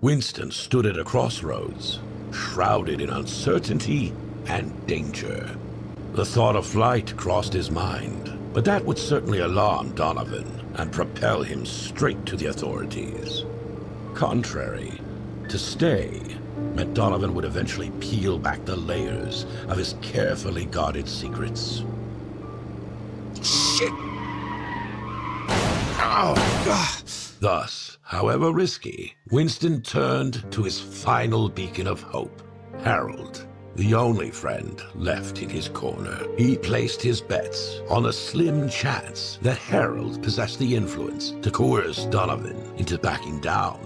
Winston stood at a crossroads, shrouded in uncertainty and danger. The thought of flight crossed his mind, but that would certainly alarm Donovan and propel him straight to the authorities. Contrary, to stay meant Donovan would eventually peel back the layers of his carefully guarded secrets. Shit! Oh, God! Thus, however risky, Winston turned to his final beacon of hope, Harold, the only friend left in his corner. He placed his bets on a slim chance that Harold possessed the influence to coerce Donovan into backing down.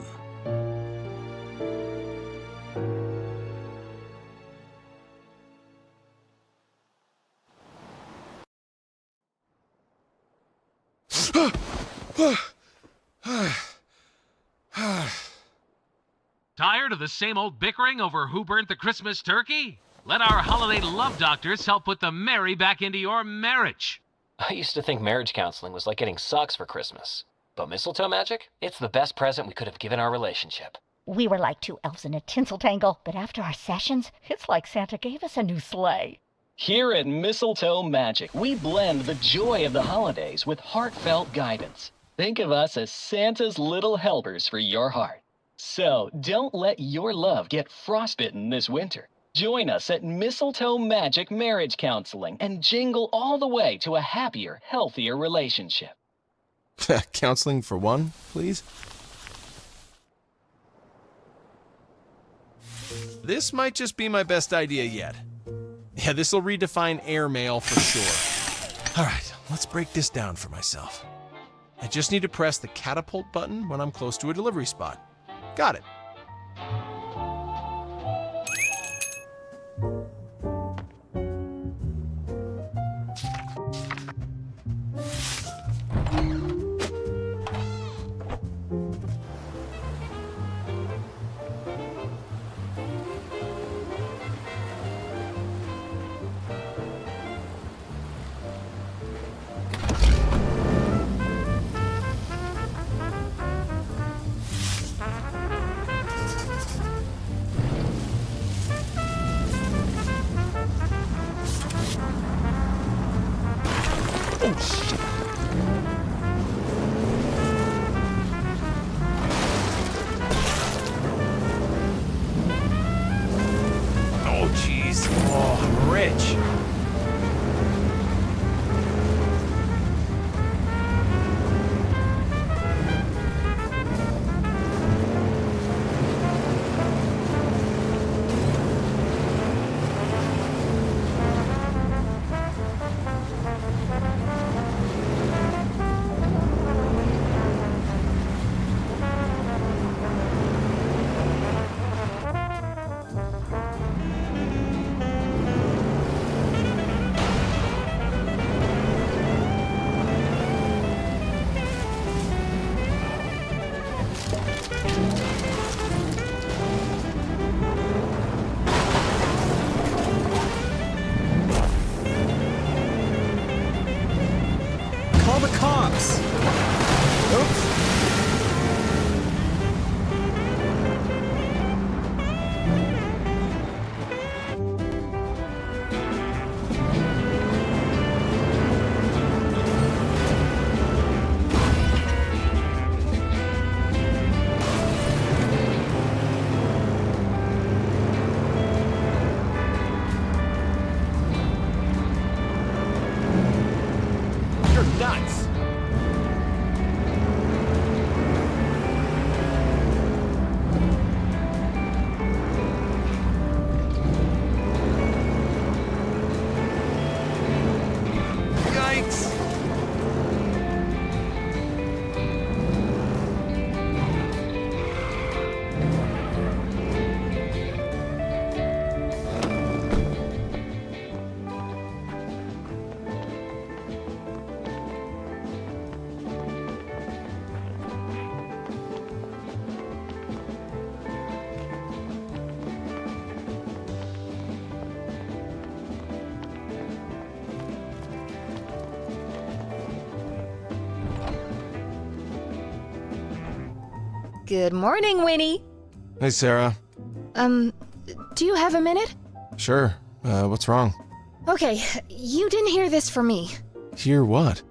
Tired of the same old bickering over who burnt the Christmas turkey? Let our holiday love doctors help put the merry back into your marriage. I used to think marriage counseling was like getting socks for Christmas. But mistletoe magic? It's the best present we could have given our relationship. We were like two elves in a tinsel tangle, but after our sessions, it's like Santa gave us a new sleigh. Here at Mistletoe Magic, we blend the joy of the holidays with heartfelt guidance. Think of us as Santa's little helpers for your heart. So, don't let your love get frostbitten this winter. Join us at Mistletoe Magic Marriage Counseling and jingle all the way to a happier, healthier relationship. Counseling for one, please? This might just be my best idea yet. Yeah, this'll redefine airmail for sure. All right, let's break this down for myself. I just need to press the catapult button when I'm close to a delivery spot. Got it. Oh, shit. Oh, jeez. Oh, I'm rich. Call the cops! Oops. You're nuts. Yikes. Good morning, Winnie. Hey, Sarah. Do you have a minute? Sure. What's wrong? Okay, you didn't hear this from me. Hear what?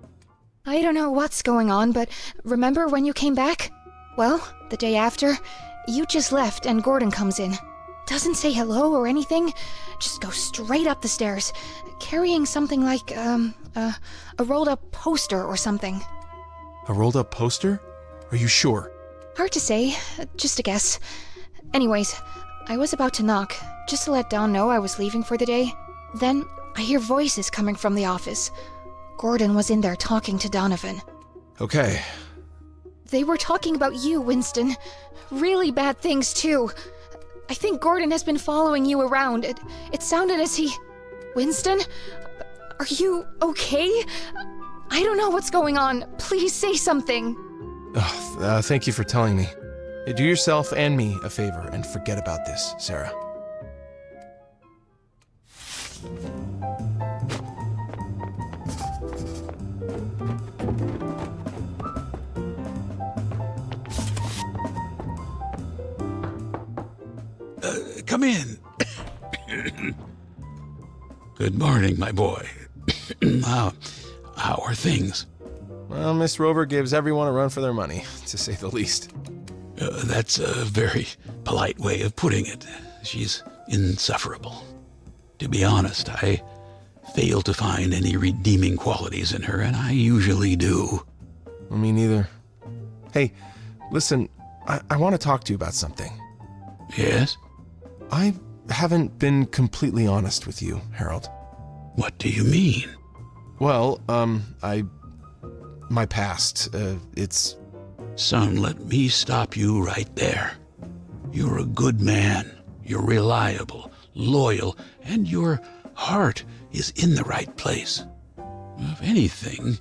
I don't know what's going on, but remember when you came back? Well, the day after, you just left and Gordon comes in. Doesn't say hello or anything, just goes straight up the stairs, carrying something like, a rolled-up poster or something. A rolled up poster? Are you sure? Hard to say, just a guess. Anyways, I was about to knock, just to let Don know I was leaving for the day. Then, I hear voices coming from the office. Gordon was in there talking to Donovan. Okay. They were talking about you, Winston. Really bad things, too. I think Gordon has been following you around. It sounded as he... Winston? Are you okay? I don't know what's going on. Please say something. Thank you for telling me. Do yourself and me a favor and forget about this, Sarah. Come in. Good morning, my boy. How are things? Well, Miss Rover gives everyone a run for their money, to say the least. That's a very polite way of putting it. She's insufferable. To be honest, I fail to find any redeeming qualities in her, and I usually do. Well, me neither. Hey, listen, I want to talk to you about something. Yes? I haven't been completely honest with you, Harold. What do you mean? Well, my past, it's... Son, let me stop you right there. You're a good man. You're reliable, loyal, and your heart is in the right place. If anything,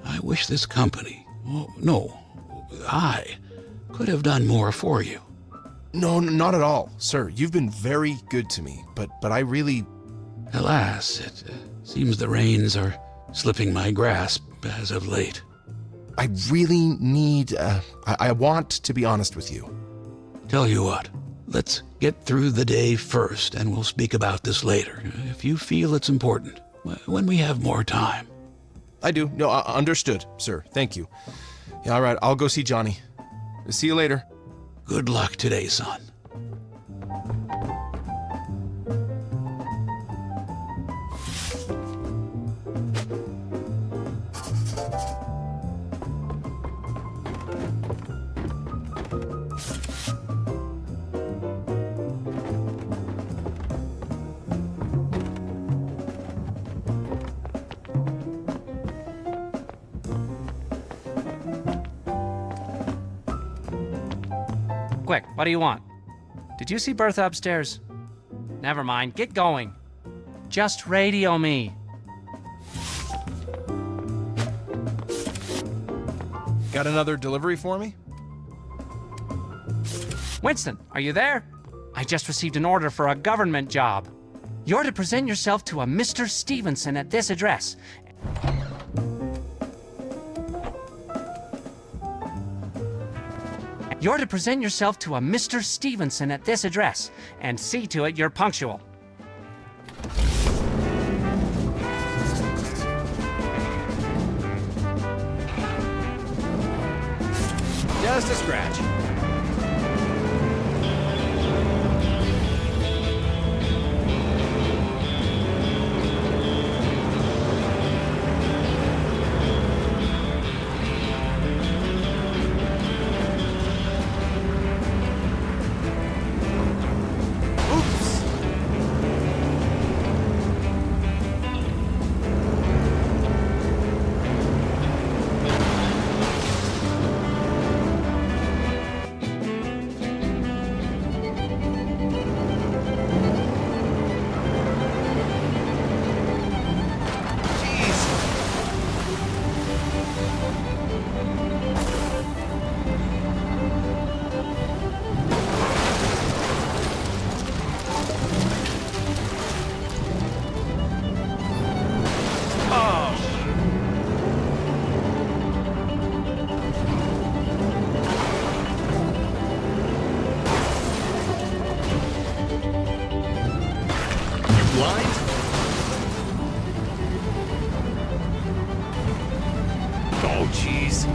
I wish this company, I could have done more for you. No, not at all, sir. You've been very good to me, but I really... Alas, it seems the reins are slipping my grasp as of late. I really need... I want to be honest with you. Tell you what, let's get through the day first, and we'll speak about this later, if you feel it's important, when we have more time. I do. No, understood, sir. Thank you. Yeah, all right, I'll go see Johnny. See you later. Good luck today, son. Quick, what do you want? Did you see Bertha upstairs? Never mind, get going. Just radio me. Got another delivery for me? Winston, are you there? I just received an order for a government job. You're to present yourself to a Mr. Stevenson at this address. You're to present yourself to a Mr. Stevenson at this address, and see to it you're punctual. Just a scratch. blind? Oh, jeez.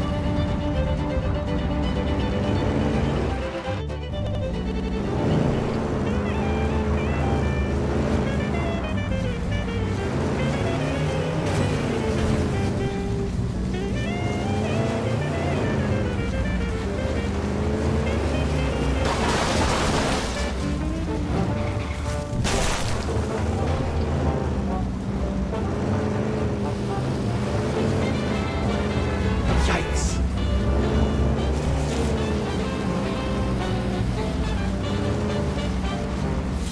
Yikes.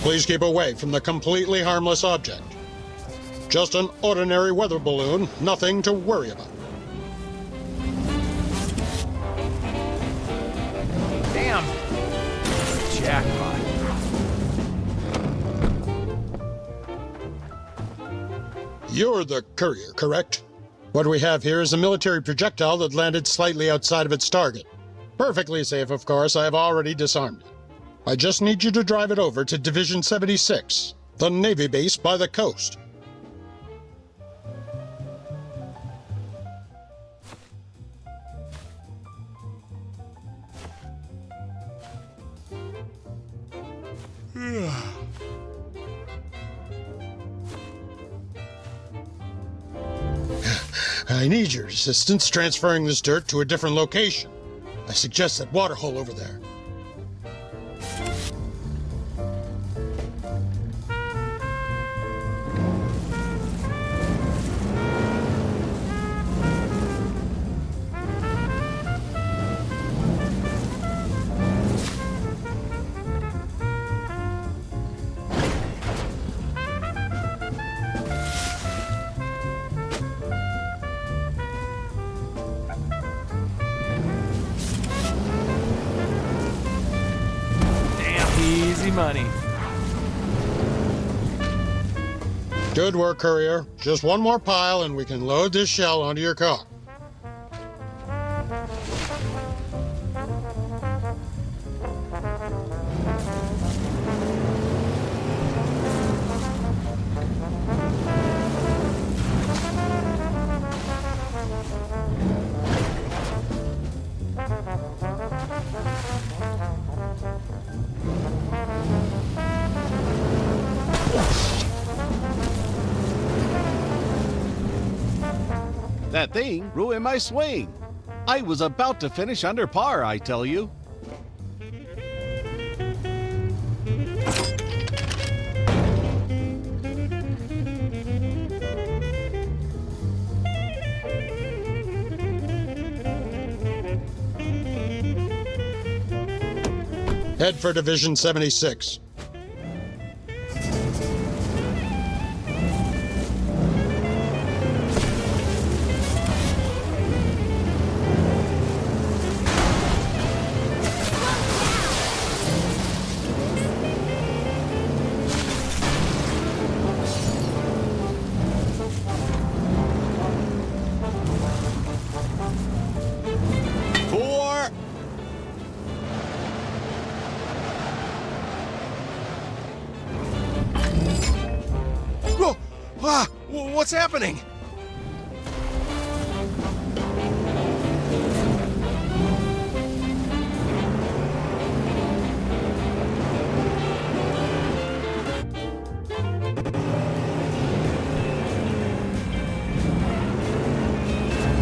Please keep away from the completely harmless object. Just an ordinary weather balloon, nothing to worry about. Damn. Jackpot. You're the courier, correct? What we have here is a military projectile that landed slightly outside of its target. Perfectly safe, of course. I have already disarmed it. I just need you to drive it over to Division 76, the Navy base by the coast. I need your assistance transferring this dirt to a different location. I suggest that water hole over there. Easy money. Good work, courier. Just one more pile and we can load this shell onto your car. That thing ruined my swing. I was about to finish under par, I tell you. Head for Division 76. What's happening?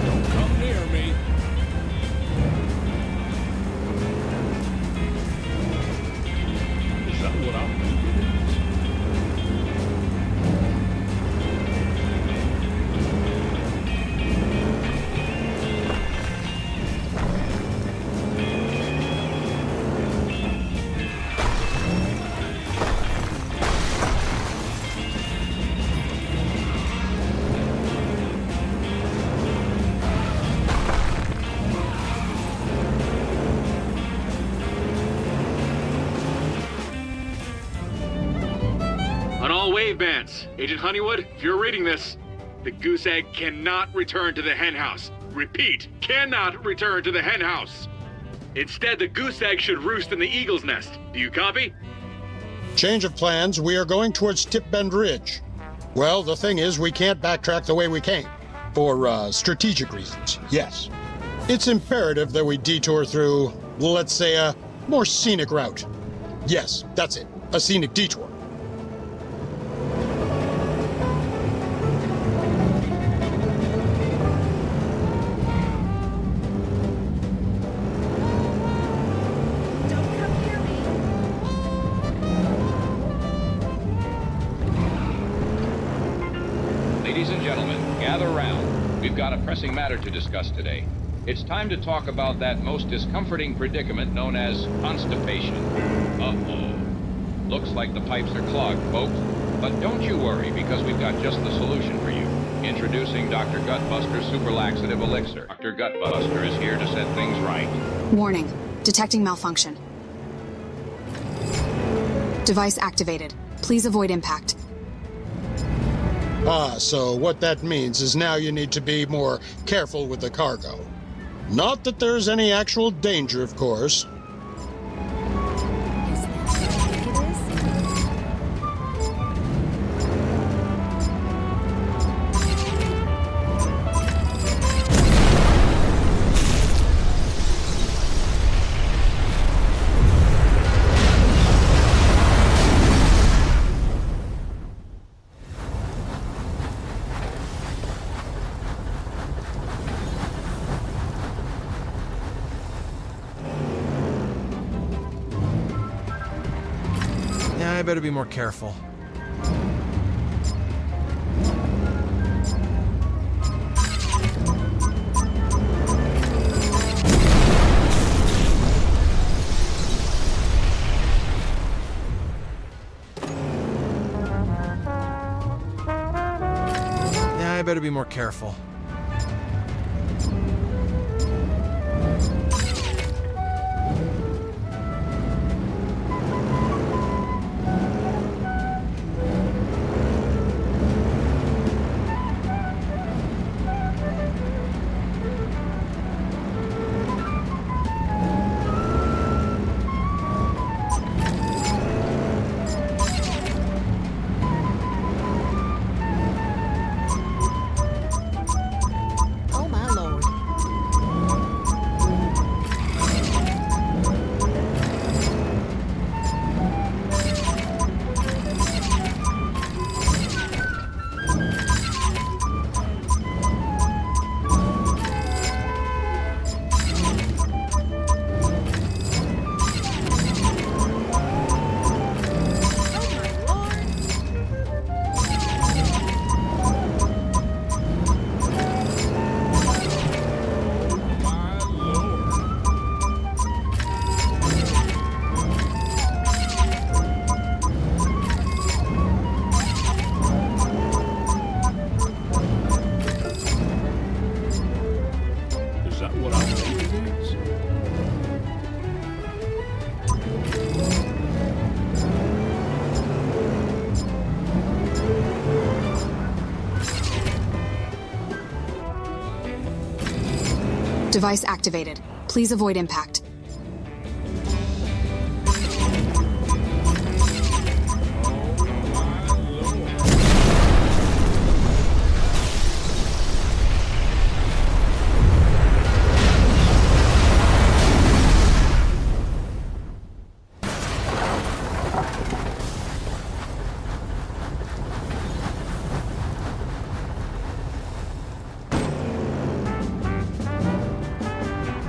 Don't come near me. Is that what I'm thinking? On all wave bands, Agent Honeywood, if you're reading this, the goose egg cannot return to the henhouse. Repeat, cannot return to the henhouse. Instead, the goose egg should roost in the eagle's nest. Do you copy? Change of plans, we are going towards Tip Bend Ridge. Well, the thing is, we can't backtrack the way we came. For, strategic reasons, yes. It's imperative that we detour through, let's say, a more scenic route. Yes, that's it. A scenic detour. Ladies and gentlemen, gather round. We've got a pressing matter to discuss today. It's time to talk about that most discomforting predicament known as constipation. Uh-oh. Looks like the pipes are clogged, folks. But don't you worry, because we've got just the solution for you. Introducing Dr. Gutbuster Super Laxative Elixir. Dr. Gutbuster is here to set things right. Warning. Detecting malfunction. Device activated. Please avoid impact. Ah, so what that means is now you need to be more careful with the cargo. Not that there's any actual danger, of course. Yeah, I better be more careful. Yeah, I better be more careful. Device activated. Please avoid impact.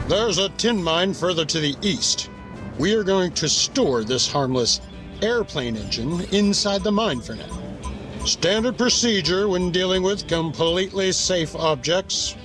There's a tin mine further to the east. We are going to store this harmless airplane engine inside the mine for now. Standard procedure when dealing with completely safe objects.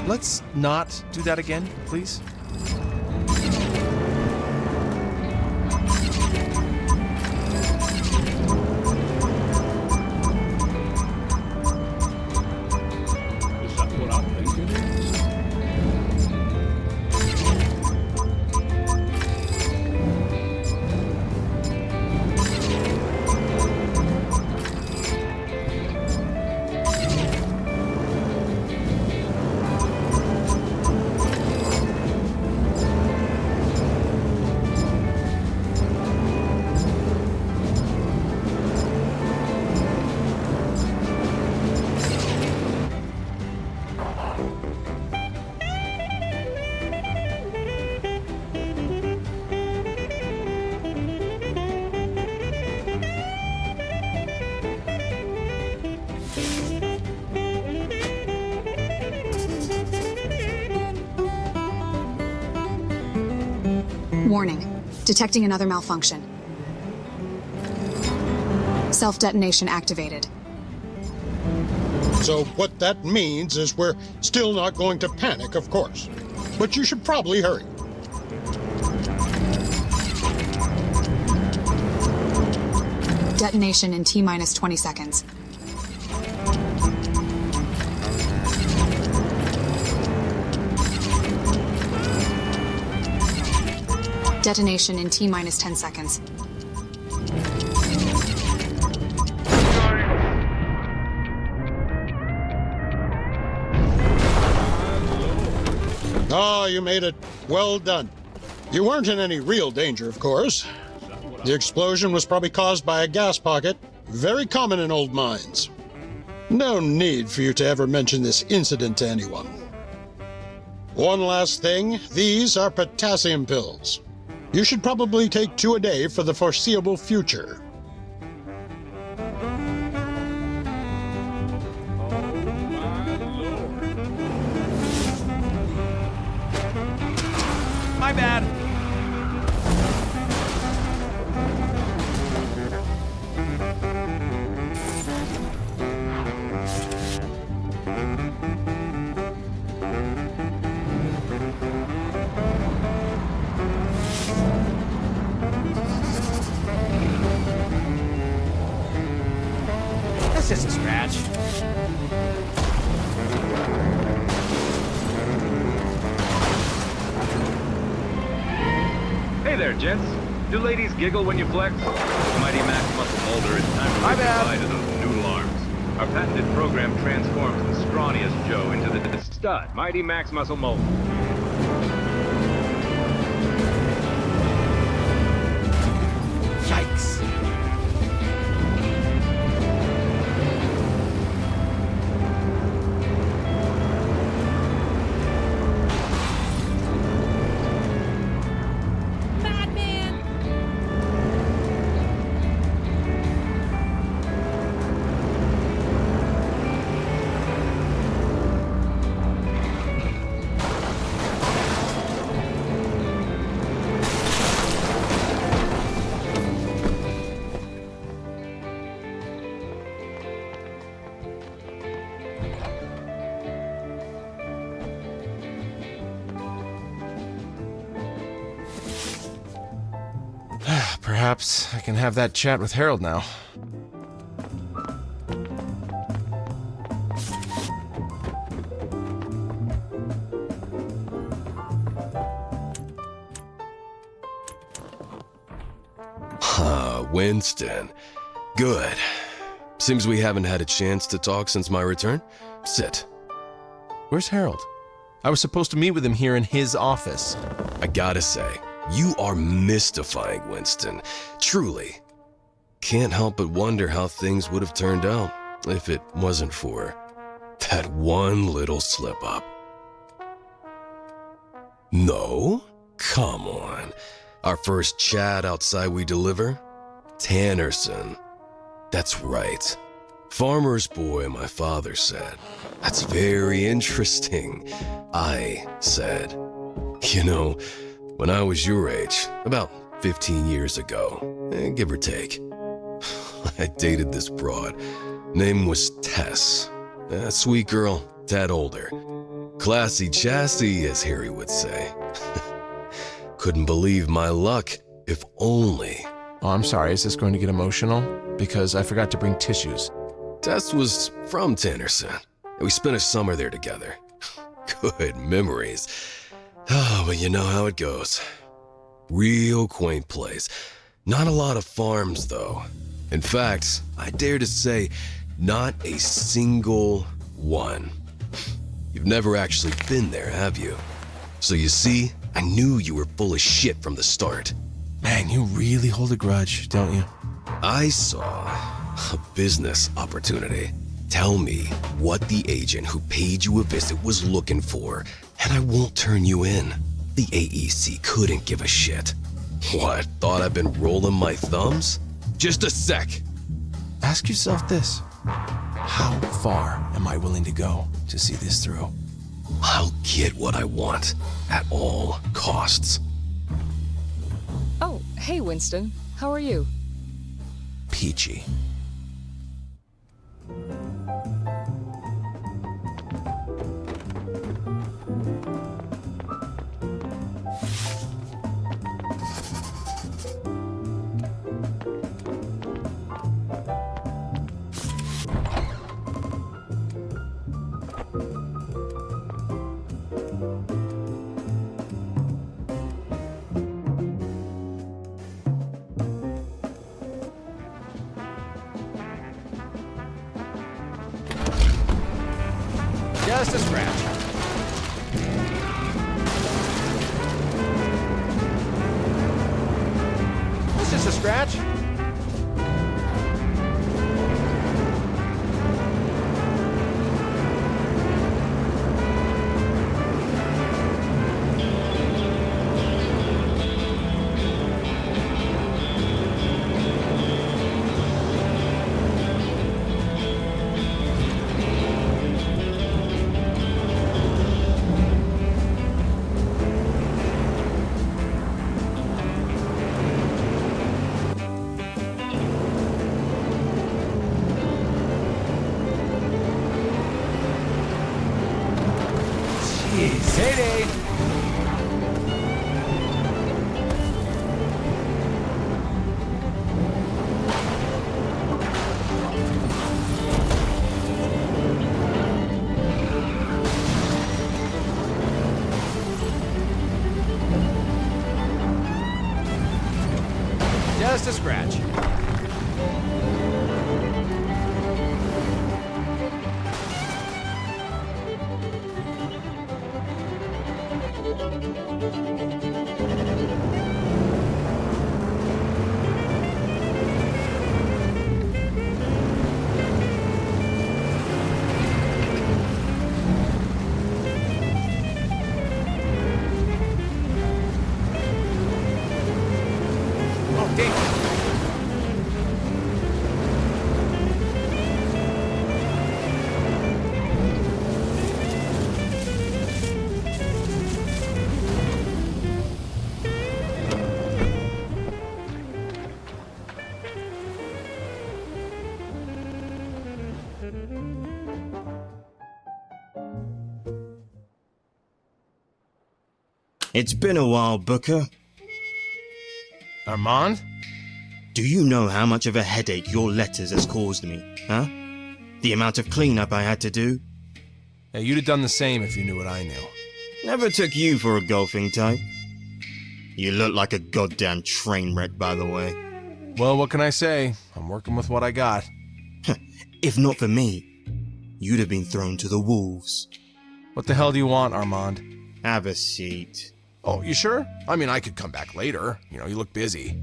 let's not do that again, please? Is that what I think it is? Warning. Detecting another malfunction. Self-detonation activated. So what that means is we're still not going to panic, of course. But you should probably hurry. Detonation in T-minus 20 seconds. Detonation in T-minus 10 seconds. Ah, you made it. Well done. You weren't in any real danger, of course. The explosion was probably caused by a gas pocket, very common in old mines. No need for you to ever mention this incident to anyone. One last thing, these are potassium pills. You should probably take 2 a day for the foreseeable future. My bad. That's just a scratch. Hey there, gents. Do ladies giggle when you flex? Mighty Max Muscle Molder, it's time to say goodbye to those noodle arms. Our patented program transforms the scrawniest Joe into the stud, Mighty Max Muscle Molder. Yikes. Perhaps I can have that chat with Harold now. Winston. Good. Seems we haven't had a chance to talk since my return. Sit. Where's Harold? I was supposed to meet with him here in his office. I gotta say, you are mystifying, Winston. Truly. Can't help but wonder how things would have turned out if it wasn't for that one little slip-up. No? Come on. Our first chat outside we deliver? Tannerson. That's right. Farmer's boy, my father said. That's very interesting. I said. You know, when I was your age, about 15 years ago, give or take, I dated this broad. Name was Tess. A sweet girl, tad older. Classy chassis, as Harry would say. Couldn't believe my luck, if only. Oh, I'm sorry, is this going to get emotional? Because I forgot to bring tissues. Tess was from Tannerson, and we spent a summer there together. Good memories. Oh, but you know how it goes. Real quaint place. Not a lot of farms, though. In fact, I dare to say, not a single one. You've never actually been there, have you? So you see, I knew you were full of shit from the start. Man, you really hold a grudge, don't you? I saw a business opportunity. Tell me what the agent who paid you a visit was looking for, and I won't turn you in. The AEC couldn't give a shit. What, thought I've been rolling my thumbs? Just a sec. Ask yourself this. How far am I willing to go to see this through? I'll get what I want at all costs. Oh, hey Winston. How are you? Peachy. Just a scratch. It's just a scratch. Heyday! Just a scratch. It's been a while, Booker. Armand? Do you know how much of a headache your letters has caused me, huh? The amount of cleanup I had to do? Yeah, you'd have done the same if you knew what I knew. Never took you for a golfing type. You look like a goddamn train wreck, by the way. Well, what can I say? I'm working with what I got. If not for me, you'd have been thrown to the wolves. What the hell do you want, Armand? Have a seat. Oh, you sure? I mean, I could come back later. You know, you look busy.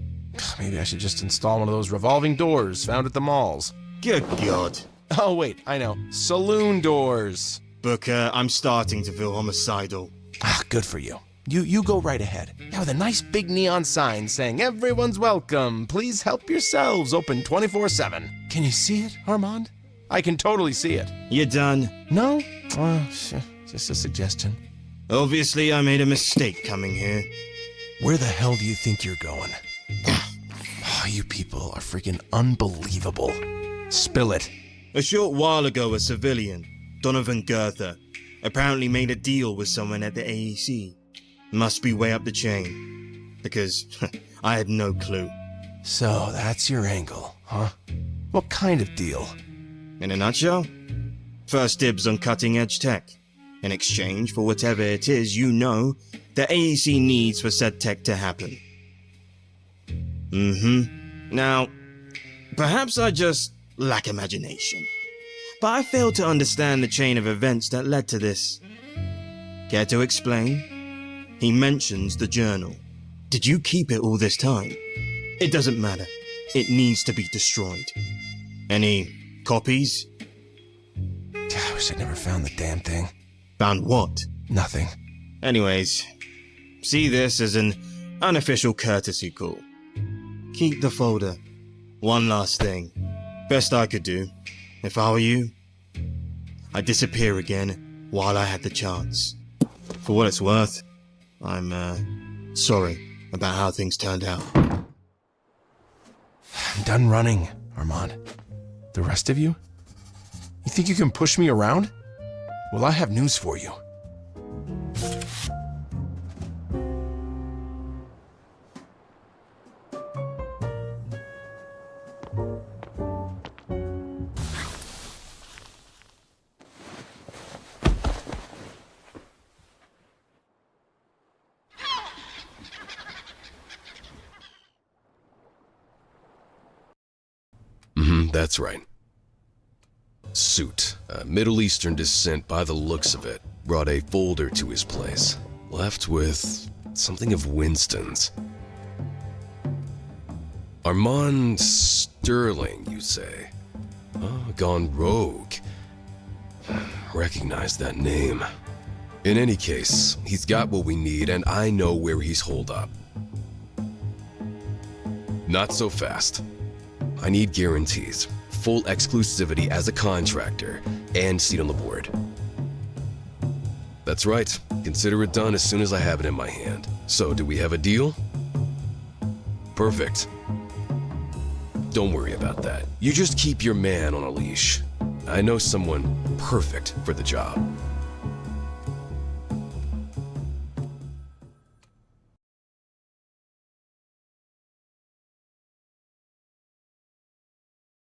Maybe I should just install one of those revolving doors found at the malls. Good God. Oh, wait, I know. Saloon doors. Booker, I'm starting to feel homicidal. Ah, good for you. You go right ahead. Yeah, with a nice big neon sign saying, "Everyone's welcome. Please help yourselves. Open 24/7. Can you see it, Armand? I can totally see it. You done? No? Just a suggestion. Obviously, I made a mistake coming here. Where the hell do you think you're going? Oh, you people are freaking unbelievable. Spill it. A short while ago, a civilian, Donovan Goethe, Apparently made a deal with someone at the AEC. Must be way up the chain. Because I had no clue. So that's your angle, huh? What kind of deal? In a nutshell, first dibs on cutting-edge tech. In exchange for whatever it is you know the AEC needs for said tech to happen. Now, perhaps I just lack imagination. But I fail to understand the chain of events that led to this. Care to explain? He mentions the journal. Did you keep it all this time? It doesn't matter. It needs to be destroyed. Any copies? I wish I'd never found the damn thing. Found what? Nothing. Anyways, see this as an unofficial courtesy call. Keep the folder. One last thing. Best I could do, if I were you, I'd disappear again while I had the chance. For what it's worth, I'm sorry about how things turned out. I'm done running, Armand. The rest of you? You think you can push me around? Well, I have news for you. That's right. Suit, Middle Eastern descent by the looks of it, brought a folder to his place, left with something of Winston's. Armand Sterling, you say? Oh, gone rogue. Recognize that name. In any case, he's got what we need, and I know where he's holed up. Not so fast. I need guarantees, full exclusivity as a contractor, and seat on the board. That's right. Consider it done as soon as I have it in my hand. So, do we have a deal? Perfect. Don't worry about that. You just keep your man on a leash. I know someone perfect for the job.